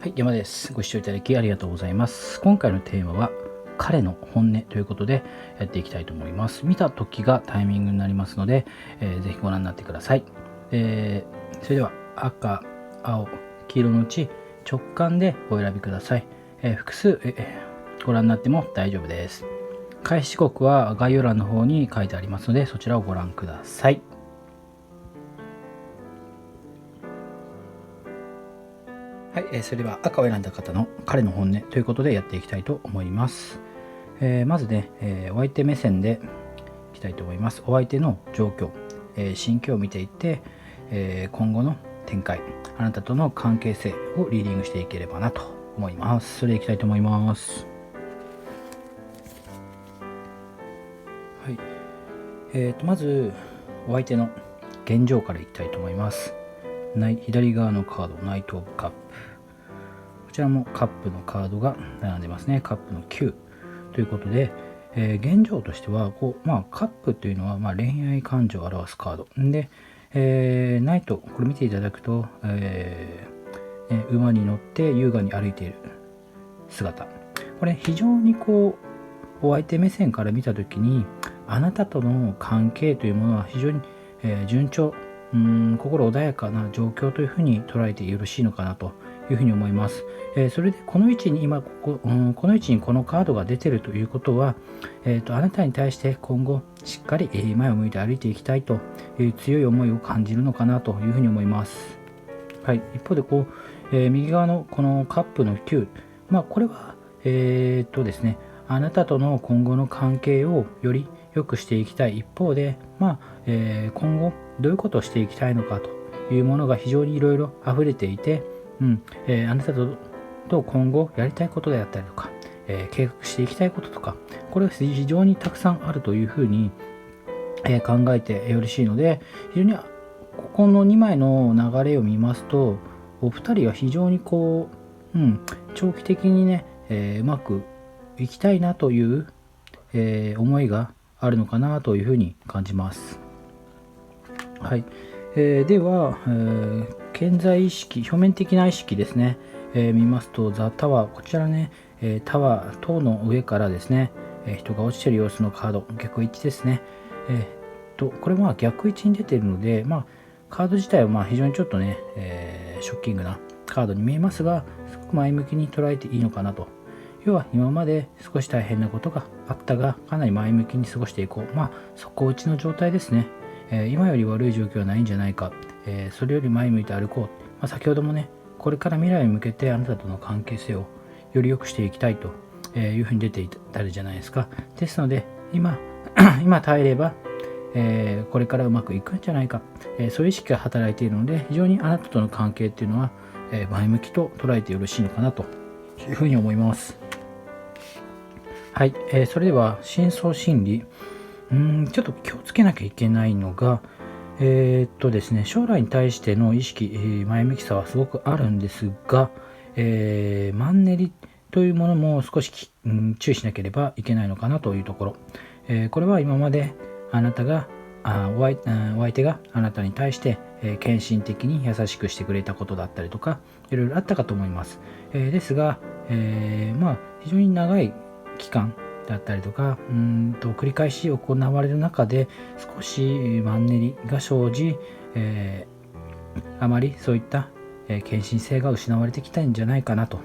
はい、山です。ご視聴いただきありがとうございます。今回のテーマは、彼の本音ということでやっていきたいと思います。見た時がタイミングになりますので、ぜひご覧になってください。それでは、赤、青、黄色のうち直感でお選びください。複数、ご覧になっても大丈夫です。開始時刻は概要欄の方に書いてありますので、そちらをご覧ください。はい、それでは赤を選んだ方の彼の本音ということでやっていきたいと思います。まずね、お相手目線でいきたいと思います。お相手の状況、心境を見ていって、今後の展開、あなたとの関係性をリーディングしていければなと思います。それでいきたいと思います。はい。まず、お相手の現状からいきたいと思います。左側のカード、ナイト・オブ・カップ。こちらもカップのカードが並んでますね。カップの9ということで、現状としてはカップというのは恋愛感情を表すカードで、ナイト、これ見ていただくと、馬に乗って優雅に歩いている姿、これ非常にお相手目線から見たときに、あなたとの関係というものは非常に、順調、心穏やかな状況というふうに捉えてよろしいのかなというふうに思います。それでこの位置に今この位置にこのカードが出ているということは、あなたに対して今後しっかり前を向いて歩いていきたいという強い思いを感じるのかなというふうに思います。はい、一方で右側のこのカップの9、これはですね、あなたとの今後の関係をより良くしていきたい一方で、今後どういうことをしていきたいのかというものが非常にいろいろ溢れていて、あなたと今後やりたいことであったりとか、計画していきたいこととか、これが非常にたくさんあるというふうに、考えてよろしいので、非常にここの2枚の流れを見ますと、お二人は非常に長期的にね、うまくいきたいなという、思いがあるのかなというふうに感じます。はい。では、顕在意識、表面的な意識ですね、見ますと、ザ・タワー、こちらね、タワー、塔の上からですね、人が落ちている様子のカード、逆位置ですね。これは逆位置に出ているので、カード自体は非常にちょっとね、ショッキングなカードに見えますが、すごく前向きに捉えていいのかなと。要は今まで少し大変なことがあったが、かなり前向きに過ごしていこう。底打ちの状態ですね。今より悪い状況はないんじゃないか。それより前向いて歩こう。先ほどもね、これから未来に向けてあなたとの関係性をより良くしていきたいというふうに出ていたじゃないですか。ですので、今耐えれば、これからうまくいくんじゃないか、そういう意識が働いているので、非常にあなたとの関係っていうのは、前向きと捉えてよろしいのかなというふうに思います。はい、それでは深層心理、ちょっと気をつけなきゃいけないのが、ですね、将来に対しての意識、前向きさはすごくあるんですが、マンネリというものも少し、注意しなければいけないのかなというところ、これは今まであなたがお相手があなたに対して、献身的に優しくしてくれたことだったりとか、いろいろあったかと思います。ですが、非常に長い期間だったりとか、繰り返し行われる中で少しマンネリが生じ、あまりそういった献身性が失われてきたんじゃないかなと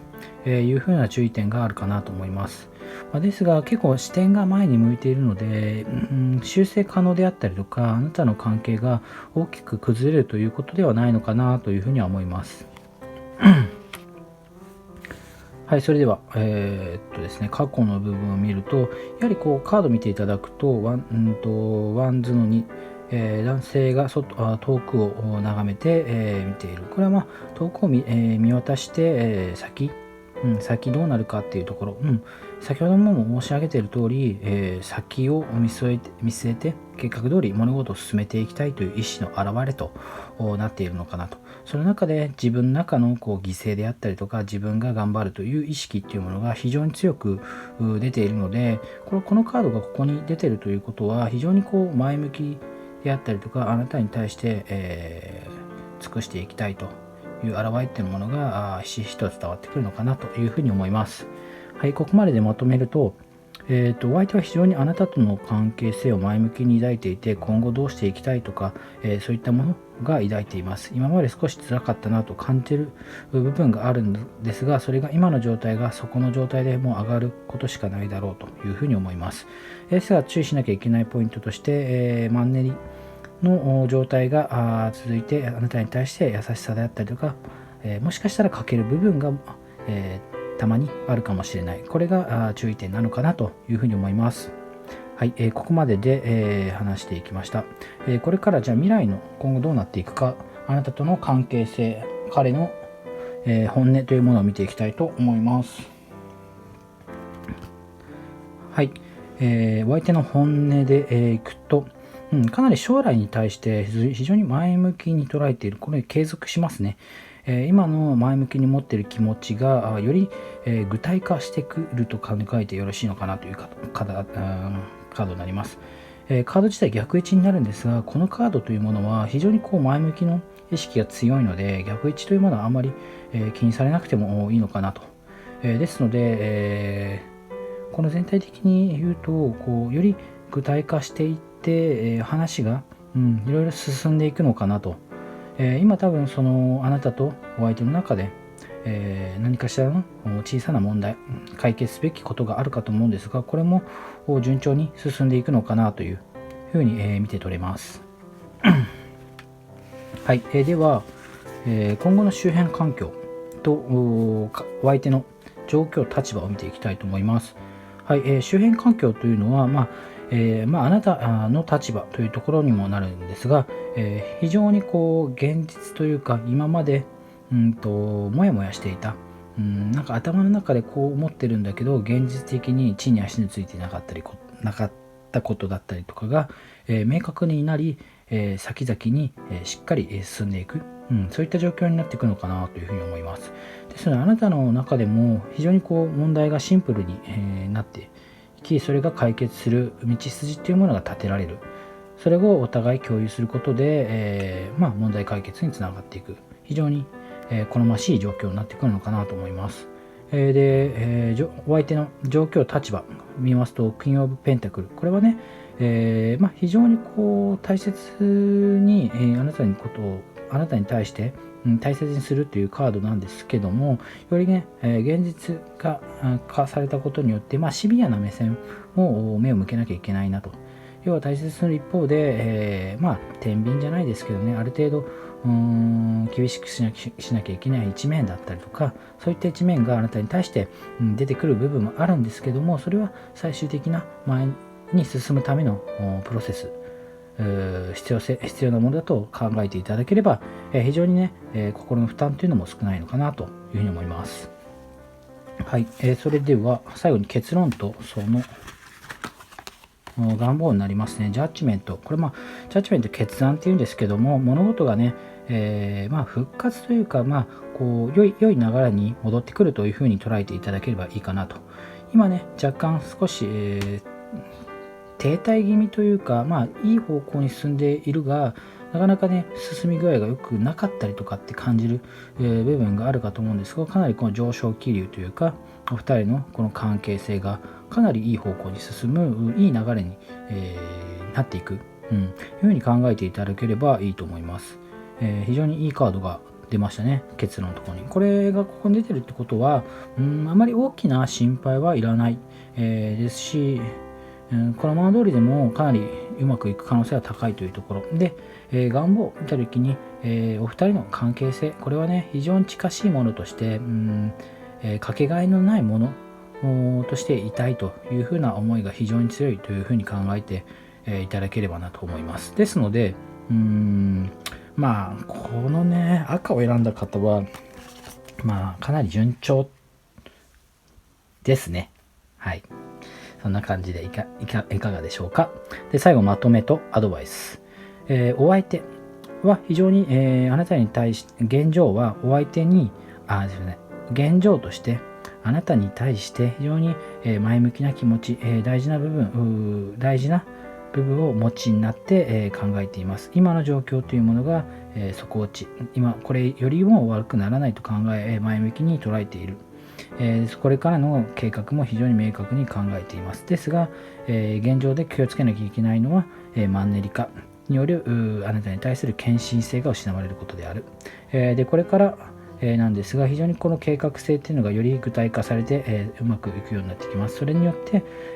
いうふうな注意点があるかなと思います。ですが結構視点が前に向いているので、修正可能であったりとか、あなたの関係が大きく崩れるということではないのかなというふうには思います。はい、それでは、ですね、過去の部分を見ると、やはりカードを見ていただくと、ワンズの2、男性が遠くを眺めて、見ている。これは遠くを見渡して、先どうなるかっていうところ、先ほども申し上げている通り、先を見据えて計画通り物事を進めていきたいという意思の表れとなっているのかなと。その中で自分の中の犠牲であったりとか、自分が頑張るという意識っていうものが非常に強く出ているので、このカードがここに出ているということは非常に前向きであったりとか、あなたに対して、尽くしていきたいという現れっていうものがひしひしと伝わってくるのかなというふうに思います。はい、ここまででまとめると、お相手は非常にあなたとの関係性を前向きに抱いていて、今後どうしていきたいとか、そういったものが抱いています。今まで少し辛かったなと感じている部分があるんですが、それが今の状態がそこの状態でもう上がることしかないだろうというふうに思います。ですが注意しなきゃいけないポイントとして、マンネリの状態が続いて、あなたに対して優しさであったりとか、もしかしたら欠ける部分が、たまにあるかもしれない。これが注意点なのかなというふうに思います。はい、ここまでで、話していきました。これからじゃあ未来の今後どうなっていくか、あなたとの関係性、彼の、本音というものを見ていきたいと思います。はい、お相手の本音で、いくと、かなり将来に対して非常に前向きに捉えている。これ継続しますね。今の前向きに持っている気持ちがより具体化してくると考えてよろしいのかなというカードになります。カード自体逆位置になるんですが、このカードというものは非常に前向きの意識が強いので、逆位置というものはあまり気にされなくてもいいのかなと。ですので、この全体的に言うとより具体化していって、話がいろいろ進んでいくのかなと。今多分あなたとお相手の中で、何かしらの小さな問題、解決すべきことがあるかと思うんですが、これも順調に進んでいくのかなというふうに、見て取れます。はい、では、今後の周辺環境とお相手の状況、立場を見ていきたいと思います。はい、周辺環境というのは、あなたの立場というところにもなるんですが、非常に現実というか、今までもやもやしていた、なんか頭の中でこう思ってるんだけど、現実的に地に足についてなかったことだったりとかが、明確になり、先々に、しっかり進んでいく、そういった状況になっていくのかなというふうに思います。ですので、あなたの中でも非常に問題がシンプルに、なっていき、それが解決する道筋というものが立てられる。それをお互い共有することで、問題解決につながっていく。非常に、好ましい状況になってくるのかなと思います。で、お相手の状況、立場見ますと、クイーン・オブ・ペンタクル。これはね、非常に大切に、あなたに対して、大切にするというカードなんですけども、よりね、現実化されたことによって、シビアな目線も目を向けなきゃいけないなと。要は大切にする一方で、天秤じゃないですけどね、ある程度厳しくしなきゃいけない一面だったりとか、そういった一面があなたに対して、出てくる部分もあるんですけども、それは最終的な前に進むためのプロセス、必要なものだと考えていただければ、非常にね、心の負担というのも少ないのかなというふうに思います。はい、それでは最後に結論とその願望になりますね。ジャッジメント。これジャッジメント決断っていうんですけども、物事がね、復活というか、良い流れに戻ってくるというふうに捉えていただければいいかなと。今ね、若干少し、停滞気味というか、いい方向に進んでいるが、なかなかね、進み具合が良くなかったりとかって感じる、部分があるかと思うんですが、かなりこの上昇気流というか、お二人のこの関係性がかなりいい方向に進む、いい流れに、なっていく、いうふうに考えていただければいいと思います。非常にいいカードが出ましたね、結論のところに。これがここに出てるってことは、あまり大きな心配はいらない、ですし、このまま通りでもかなりうまくいく可能性は高いというところで、願望を見た時に、お二人の関係性、これはね、非常に近しいものとして、かけがえのないものとしていたいというふうな思いが非常に強いというふうに考えて、いただければなと思います。ですので、このね、赤を選んだ方は、かなり順調ですね。はい。そんな感じでいかがでしょうか。で、最後まとめとアドバイス。お相手は非常に、あなたに対して、現状はお相手に、現状としてあなたに対して非常に前向きな気持ち、大事な部部分をお持ちになって、考えています。今の状況というものが、底落ち、今これよりも悪くならないと考え、前向きに捉えている。これからの計画も非常に明確に考えています。ですが、現状で気をつけなきゃいけないのは、マンネリ化によるあなたに対する献身性が失われることである。でこれからなんですが、非常にこの計画性っていうのがより具体化されて、うまくいくようになってきます。それによっ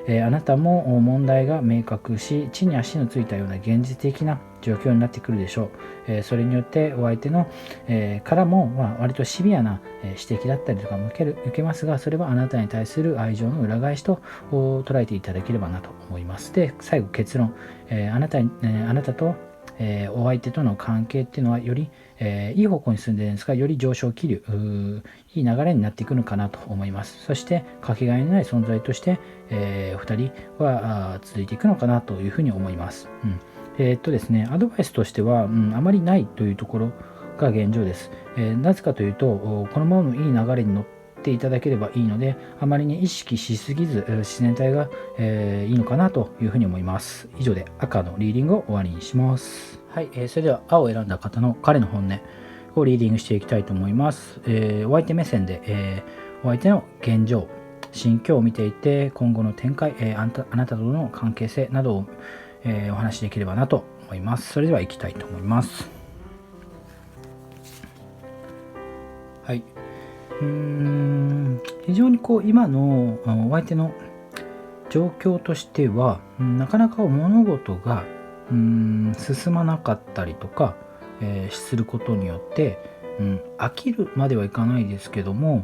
て、あなたも問題が明確し、地に足のついたような現実的な状況になってくるでしょう。それによってお相手の、からも、割とシビアな指摘だったりとか受けますが、それはあなたに対する愛情の裏返しと捉えていただければなと思います。で、最後結論、あなたとお相手との関係っていうのはより、いい方向に進んでいるんですが、より上昇気流、いい流れになっていくのかなと思います。そしてかけがえのない存在として、お二人は続いていくのかなというふうに思います。ですね、アドバイスとしては、あまりないというところが現状です。なぜかというと、このままのいい流れに乗っていただければいいので、あまりに意識しすぎず、自然体が、いいのかなというふうに思います。以上で赤のリーディングを終わりにします。はい、それでは青を選んだ方の彼の本音をリーディングしていきたいと思います。お相手目線で、お相手の現状、心境を見ていて、今後の展開、あなたとの関係性などを、お話しできればなと思います。それでは行きたいと思います。はい。非常に今のお相手の状況としては、なかなか物事が進まなかったりとか、することによって、飽きるまではいかないですけども、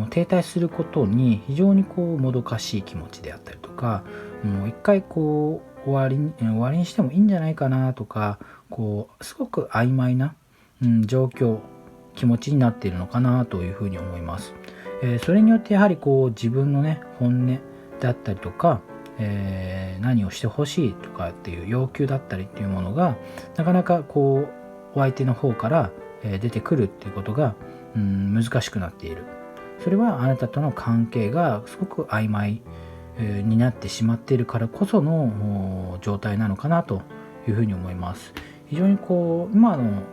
停滞することに非常にもどかしい気持ちであったりとか、もう一回終わりにしてもいいんじゃないかなとか、すごく曖昧な、状況気持ちになっているのかなというふうに思います。それによってやはり自分のね本音だったりとか、何をしてほしいとかっていう要求だったりっていうものがなかなかお相手の方から、出てくるっていうことが、難しくなっている。それはあなたとの関係がすごく曖昧、になってしまっているからこその状態なのかなというふうに思います。非常に今の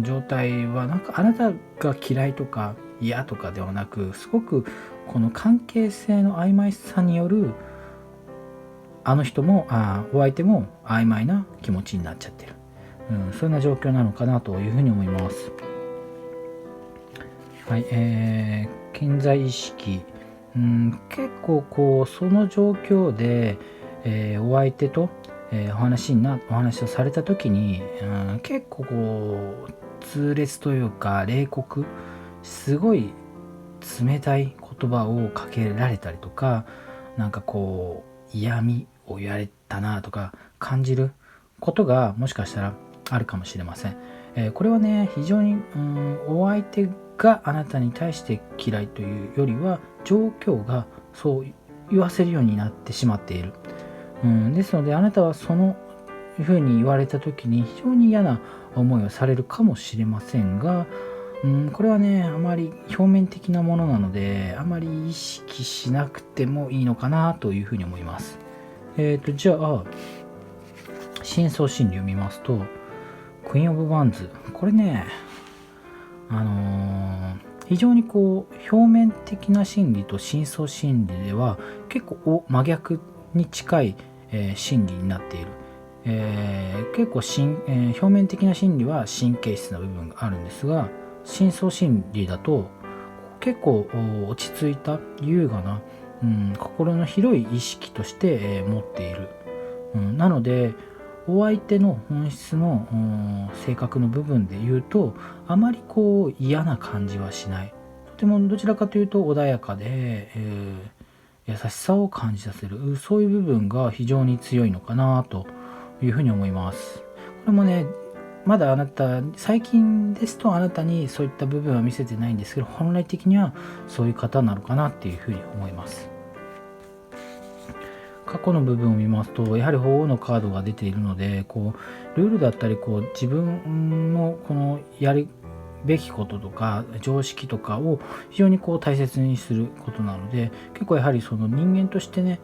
状態はなんかあなたが嫌いとか嫌とかではなく、すごくこの関係性の曖昧さによるあの人もお相手も曖昧な気持ちになっちゃってる、そんな状況なのかなというふうに思います。はい、健在意識、結構その状況で、お相手と、お話をされた時に、結構痛烈というか冷酷、すごい冷たい言葉をかけられたりとか、なんか嫌味を言われたなとか感じることがもしかしたらあるかもしれません。これはね非常にお相手があなたに対して嫌いというよりは状況がそう言わせるようになってしまっている。ですのであなたはそのふうに言われた時に非常に嫌な思いをされるかもしれませんが、これはねあまり表面的なものなのであまり意識しなくてもいいのかなというふうに思います。じゃあ深層心理を見ますとクイーン・オブ・ワンズ、これね非常に表面的な心理と深層心理では結構真逆に近い、心理になっている。結構表面的な心理は神経質な部分があるんですが、深層心理だと結構落ち着いた優雅な、心の広い意識として、持っている。なのでお相手の本質の性格の部分で言うとあまり嫌な感じはしない。とてもどちらかというと穏やかで、優しさを感じさせる、そういう部分が非常に強いのかなというふうに思います。これもねまだ最近ですとあなたにそういった部分は見せてないんですけど、本来的にはそういう方なのかなっていうふうに思います。過去の部分を見ますとやはり鳳凰のカードが出ているのでルールだったり自分のこのやりべきこととか常識とかを非常に大切にすることなので、結構やはりその人間としてね、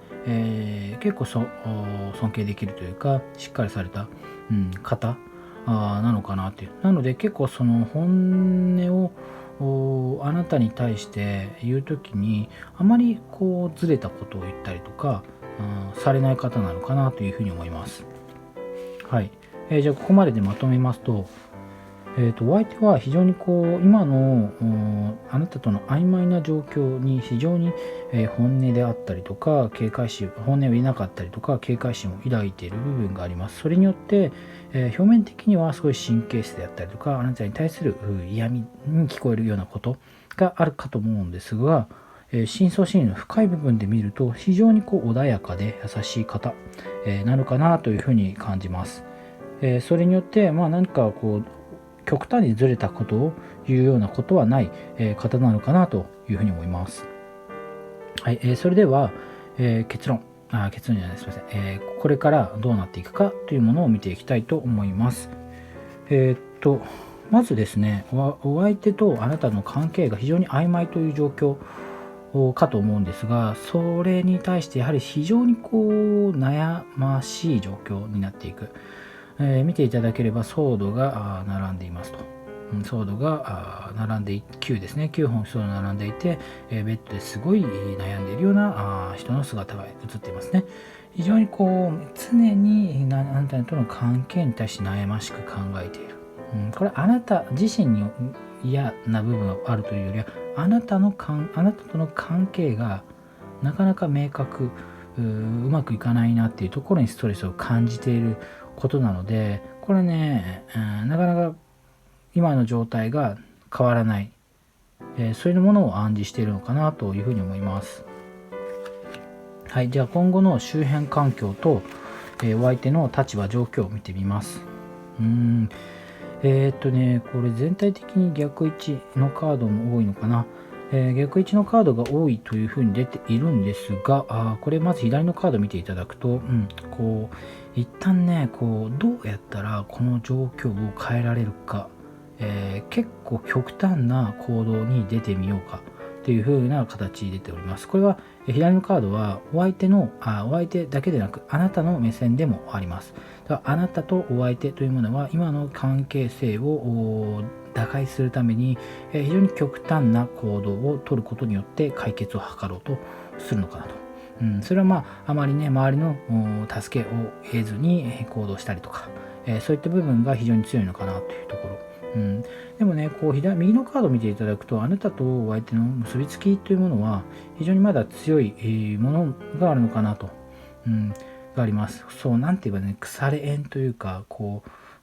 結構尊敬できるというか、しっかりされた、方なのかなっていう。なので結構その本音をあなたに対して言うときにあまりずれたことを言ったりとかされない方なのかなというふうに思います。はい。じゃあここまででまとめますと、お相手は非常に今のあなたとの曖昧な状況に非常に、本音であったりとか警戒心、本音を言えなかったりとか警戒心を抱いている部分があります。それによって、表面的にはすごい神経質であったりとかあなたに対する嫌味に聞こえるようなことがあるかと思うんですが、深層心理の深い部分で見ると非常に穏やかで優しい方、なのかなというふうに感じます。それによって何か極端にずれたことを言うようなことはない、方なのかなというふうに思います。はい、それでは、結論じゃないすみません、これからどうなっていくかというものを見ていきたいと思います。まずですね、お相手とあなたの関係が非常に曖昧という状況かと思うんですが、それに対してやはり非常に悩ましい状況になっていく。見ていただければソードが並んでいますと。ソードが並んで9ですね。9本ソード並んでいて、ベッドですごい悩んでいるような人の姿が映っていますね。非常に常にあなたとの関係に対して悩ましく考えている。これあなた自身に嫌な部分があるというよりは、あなたとの関係がなかなか明確、うまくいかないなっていうところにストレスを感じていることなので、これね、なかなか今の状態が変わらない、そういうものを暗示しているのかなというふうに思います。はい、じゃあ今後の周辺環境と、お相手の立場状況を見てみます。これ全体的に逆位置のカードも多いのかな。逆位置のカードが多いというふうに出ているんですが、これまず左のカードを見ていただくと、一旦ねどうやったらこの状況を変えられるか、結構極端な行動に出てみようかという風な形に出ております。これは左のカードはお相手だけでなくあなたの目線でもあります。だからあなたとお相手というものは今の関係性を打開するために非常に極端な行動を取ることによって解決を図ろうとするのかなと。それはあまりね周りの助けを得ずに行動したりとか、そういった部分が非常に強いのかなというところ。でもね右のカードを見ていただくとあなたとお相手の結びつきというものは非常にまだ強いものがあるのかなと、があります。そうなんて言えばね腐れ縁というか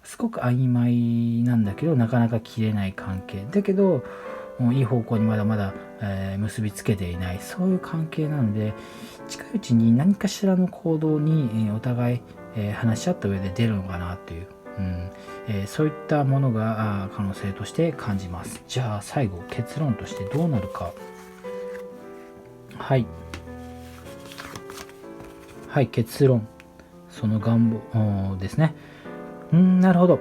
すごく曖昧なんだけどなかなか切れない関係だけどいい方向にまだまだ、結びつけていない、そういう関係なので近いうちに何かしらの行動に、お互い、話し合った上で出るのかなという、そういったものが可能性として感じます。じゃあ最後結論としてどうなるか。はい結論、その願望ですね。なるほど。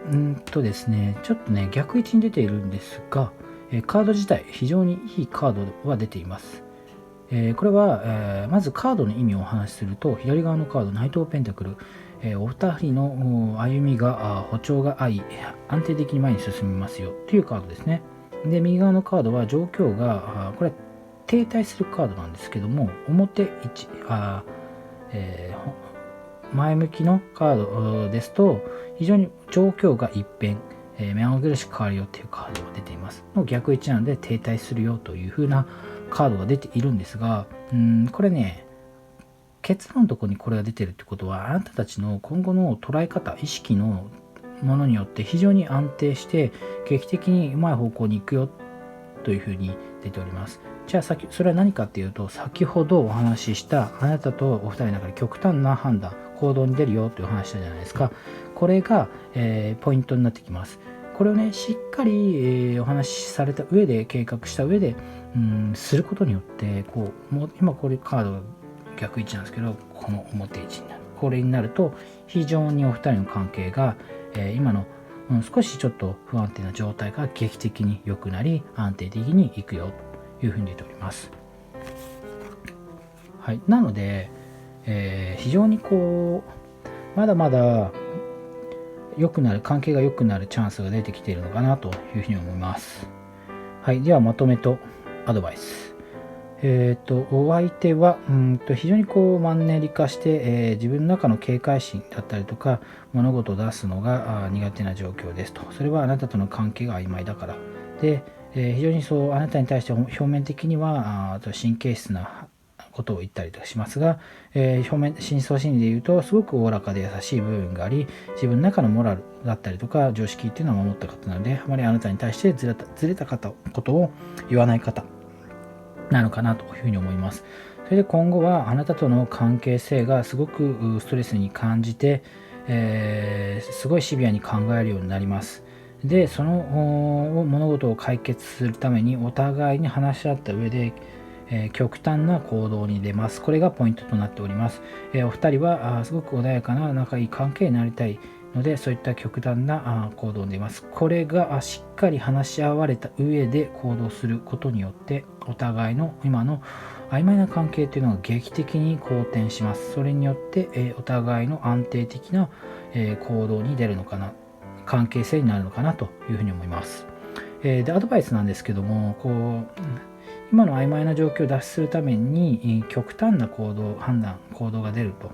ですね、ちょっとね逆位置に出ているんですが、カード自体非常にいいカードは出ています。これは、まずカードの意味をお話しすると、左側のカードナイト・オブ・ペンタクル、お二人の歩みが歩調が合い安定的に前に進みますよというカードですね。で右側のカードは状況がこれ停滞するカードなんですけども、表1前向きのカードですと非常に状況が一変、目まぐるしく変わるよというカードが出ています。の逆位置なので停滞するよという風なカードが出ているんですが、これね結論のところにこれが出てるってことはあなたたちの今後の捉え方、意識のものによって非常に安定して劇的にうまい方向に行くよというふうに出ております。じゃあそれは何かっていうと、先ほどお話ししたあなたとお二人の中で極端な判断行動に出るよという話したじゃないですか。これが、ポイントになってきます。これをねしっかり、お話しされた上で計画した上ですることによってもう今これカードが逆位置なんですけど、この表位置になる。これになると非常にお二人の関係が、今の少しちょっと不安定な状態が劇的に良くなり安定的にいくよというふうに出ております。はい、なので、非常にまだまだ関係が良くなるチャンスが出てきているのかなというふうに思います。はい、ではまとめとアドバイス。お相手は非常にマンネリ化して、自分の中の警戒心だったりとか物事を出すのが苦手な状況ですと。それはあなたとの関係が曖昧だからで、非常にあなたに対して表面的には神経質なことを言ったりとかしますが、深層心理で言うとすごくおおらかで優しい部分があり、自分の中のモラルだったりとか常識っていうのは守った方なので、あまりあなたに対してずれたことを言わない方なのかなというふうに思います。それで今後はあなたとの関係性がすごくストレスに感じて、すごいシビアに考えるようになります。で、その物事を解決するためにお互いに話し合った上で、極端な行動に出ます。これがポイントとなっております。お二人はすごく穏やかな仲いい関係になりたいので、そういった極端な行動に出ます。これがしっかり話し合われた上で行動することによって、お互いの今の曖昧な関係というのが劇的に好転します。それによって、お互いの安定的な、行動に出るのかな、関係性になるのかなというふうに思います。でアドバイスなんですけども、今の曖昧な状況を脱出するために極端な行動が出ると、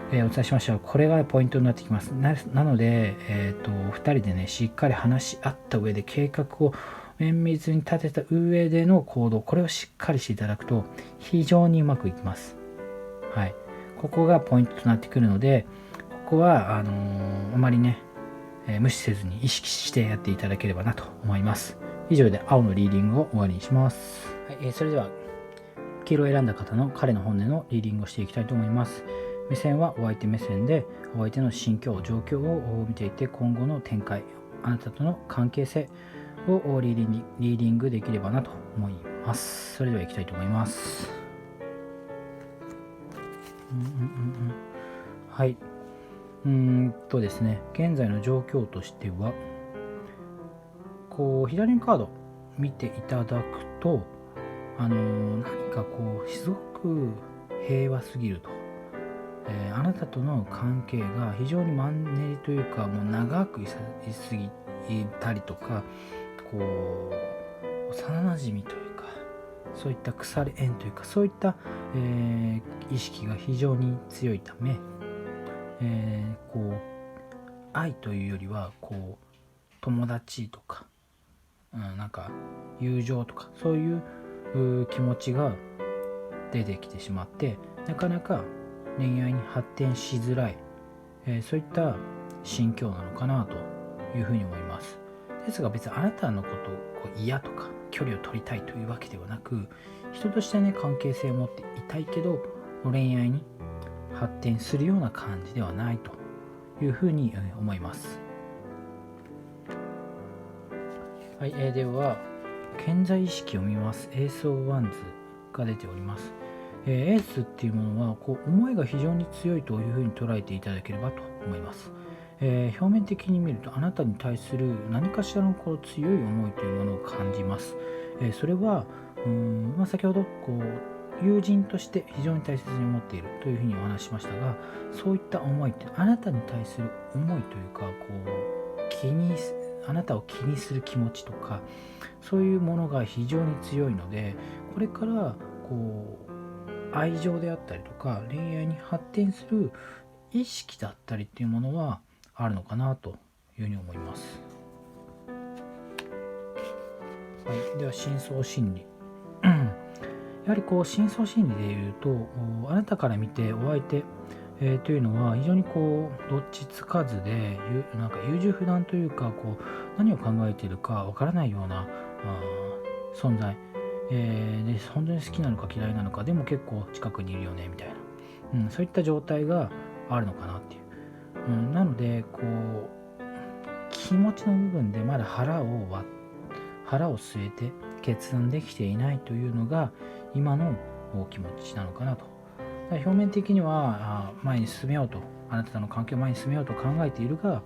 お伝えしましたが、これがポイントになってきます。なので、お二人でね、しっかり話し合った上で計画を綿密に立てた上での行動、これをしっかりしていただくと非常にうまくいきます。はい、ここがポイントとなってくるので、ここはあまりね、無視せずに意識してやっていただければなと思います。以上で青のリーディングを終わりにします。はい、それでは黄色を選んだ方の彼の本音のリーディングをしていきたいと思います。目線はお相手目線で、お相手の心境、状況を見ていて、今後の展開、あなたとの関係性をリーディングできればなと思います。それでは行きたいと思います。はい。ですね、現在の状況としては、左のカード見ていただくと、何かすごく平和すぎると、あなたとの関係が非常にマンネリというか、もう長くいすぎたりとか、幼なじみというか、そういった腐れ縁というか、そういった、意識が非常に強いため、愛というよりは友達とか、なんか友情とか、そういう気持ちが出てきてしまって、なかなか恋愛に発展しづらい、そういった心境なのかなというふうに思います。ですが別にあなたのことを嫌とか距離を取りたいというわけではなく、人としてね、関係性を持っていたいけど恋愛に発展するような感じではないというふうに思います。はい、では顕在意識を見ます。エース・オブ・ワンズが出ております。エースっていうものは思いが非常に強いというふうに捉えていただければと思います。表面的に見るとあなたに対する何かしらの強い思いというものを感じます。それは先ほど友人として非常に大切に思っているというふうにお話ししましたが、そういった思いってあなたに対する思いというか、あなたを気にする気持ちとか、そういうものが非常に強いので、これから愛情であったりとか恋愛に発展する意識だったりっていうものはあるのかなというふうに思います。はい、では深層心理やはり深層心理でいうと、あなたから見てお相手、というのは非常にどっちつかずで、なんか優柔不断というか、何を考えているかわからないような存在、で本当に好きなのか嫌いなのか、でも結構近くにいるよねみたいな、そういった状態があるのかなっていう、なので気持ちの部分でまだ腹を据えて決断できていないというのが今の気持ちなのかなと。表面的には前に進めようと、あなたとの関係を前に進めようと考えているが、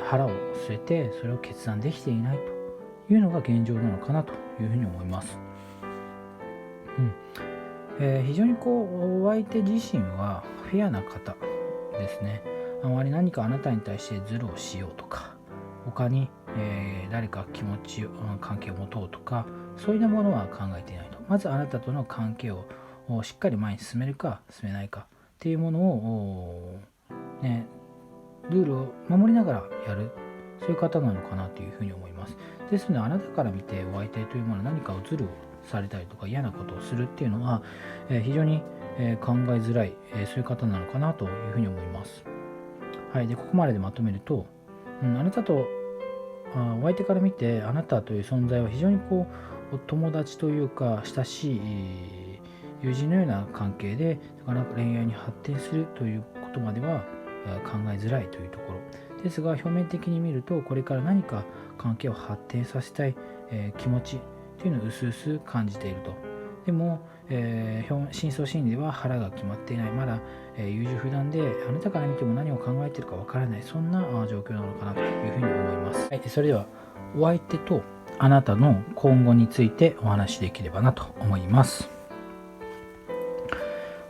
腹を据えてそれを決断できていないというのが現状なのかなというふうに思います。非常にお相手自身はフェアな方ですね。あまり何かあなたに対してズルをしようとか、他に、誰か関係を持とうとか、そういうものは考えていないと。まずあなたとの関係をしっかり前に進めるか進めないかっていうものを、ルールを守りながらやる、そういう方なのかなというふうに思います。ですのであなたから見てお相手というものは何かをズルをされたりとか嫌なことをするっていうのは、非常に、考えづらい、そういう方なのかなというふうに思います。はい、でここまででまとめると、あなたとお相手から見てあなたという存在は非常に友達というか親しい友人のような関係で、なかなか恋愛に発展するということまでは考えづらいというところですが、表面的に見るとこれから何か関係を発展させたい、気持ちというのを薄々感じていると。でも、深層心理では腹が決まっていない、まだ、優柔不断であなたから見ても何を考えているかわからない、そんな状況なのかなというふうに思います。はい、それではお相手とあなたの今後についてお話しできればなと思います。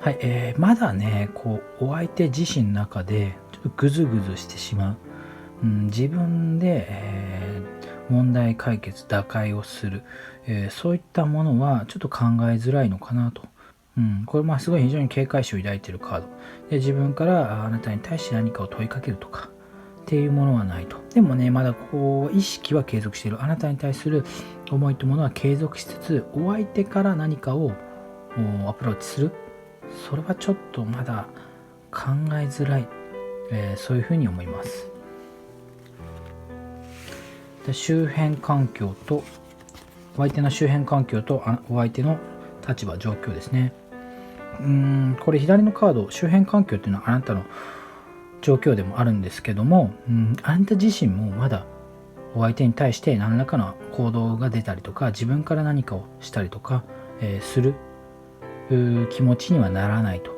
はい、まだねお相手自身の中でちょっとグズグズしてしまう、自分で、問題解決打開をする、そういったものはちょっと考えづらいのかなと。これすごい非常に警戒心を抱いているカードで、自分からあなたに対して何かを問いかけるとかっていうものはないと。でもね、まだ意識は継続している。あなたに対する思いというものは継続しつつ、お相手から何かをアプローチする、それはちょっとまだ考えづらい、そういうふうに思います。で周辺環境とお相手の周辺環境とお相手の立場状況ですね。これ左のカード、周辺環境っていうのはあなたの状況でもあるんですけども、あなた自身もまだお相手に対して何らかの行動が出たりとか、自分から何かをしたりとか、する気持ちにはならないと。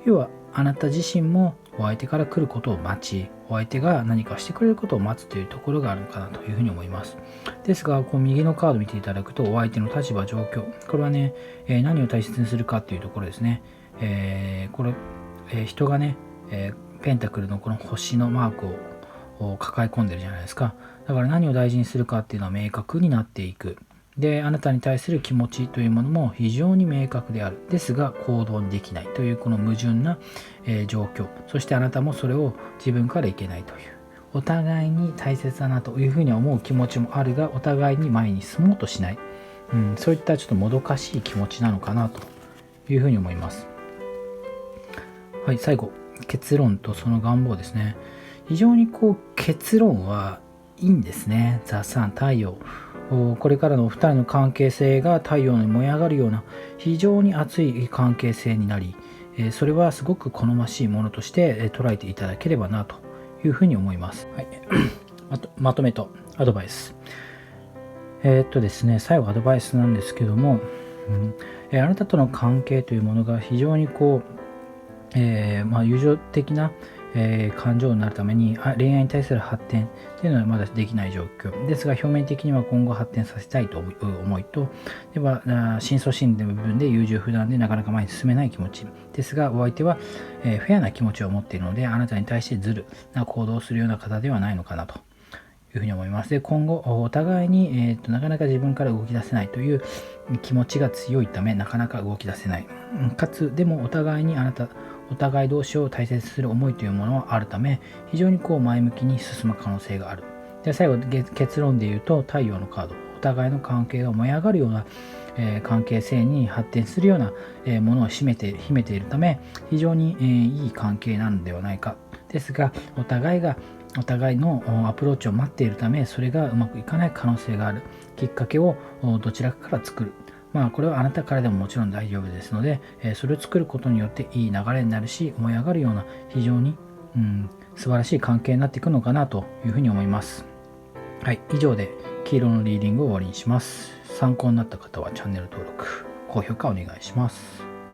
要はあなた自身もお相手から来ることを待ち、お相手が何かしてくれることを待つというところがあるのかなというふうに思います。ですが、右のカードを見ていただくと、お相手の立場状況、これはね、何を大切にするかというところですね。これ、人がね、ペンタクルのこの星のマークを抱え込んでるじゃないですか。だから何を大事にするかっていうのは明確になっていく。で、あなたに対する気持ちというものも非常に明確である。ですが、行動にできないというこの矛盾な、状況。そしてあなたもそれを自分からいけないという。お互いに大切だなというふうに思う気持ちもあるが、お互いに前に進もうとしない。そういったちょっともどかしい気持ちなのかなというふうに思います。はい、最後、結論とその願望ですね。非常に結論はいいんですね。ザ・サン、太陽。これからのお二人の関係性が太陽に燃え上がるような非常に熱い関係性になり、それはすごく好ましいものとして捉えていただければなというふうに思います。はい、まとめとアドバイス。ですね、最後アドバイスなんですけども、あなたとの関係というものが非常に友情的な感情になるために恋愛に対する発展というのはまだできない状況ですが、表面的には今後発展させたいという思いと、では深層心理の部分で優柔不断でなかなか前に進めない気持ちですが、お相手はフェアな気持ちを持っているので、あなたに対してズルな行動をするような方ではないのかなというふうに思います。で、今後お互いに、なかなか自分から動き出せないという気持ちが強いため、なかなか動き出せない。かつでもお互いにお互い同士を大切にする思いというものはあるため、非常に前向きに進む可能性がある。で、最後結論で言うと、太陽のカード、お互いの関係が燃え上がるような、関係性に発展するような、ものを秘めているため、非常に、いい関係なのではないか。ですが、お互いのアプローチを待っているため、それがうまくいかない可能性がある。きっかけをどちらかから作る。これはあなたからでももちろん大丈夫ですので、それを作ることによっていい流れになるし、燃え上がるような非常に、素晴らしい関係になっていくのかなというふうに思います。はい、以上で黄色のリーディングを終わりにします。参考になった方はチャンネル登録、高評価お願いします。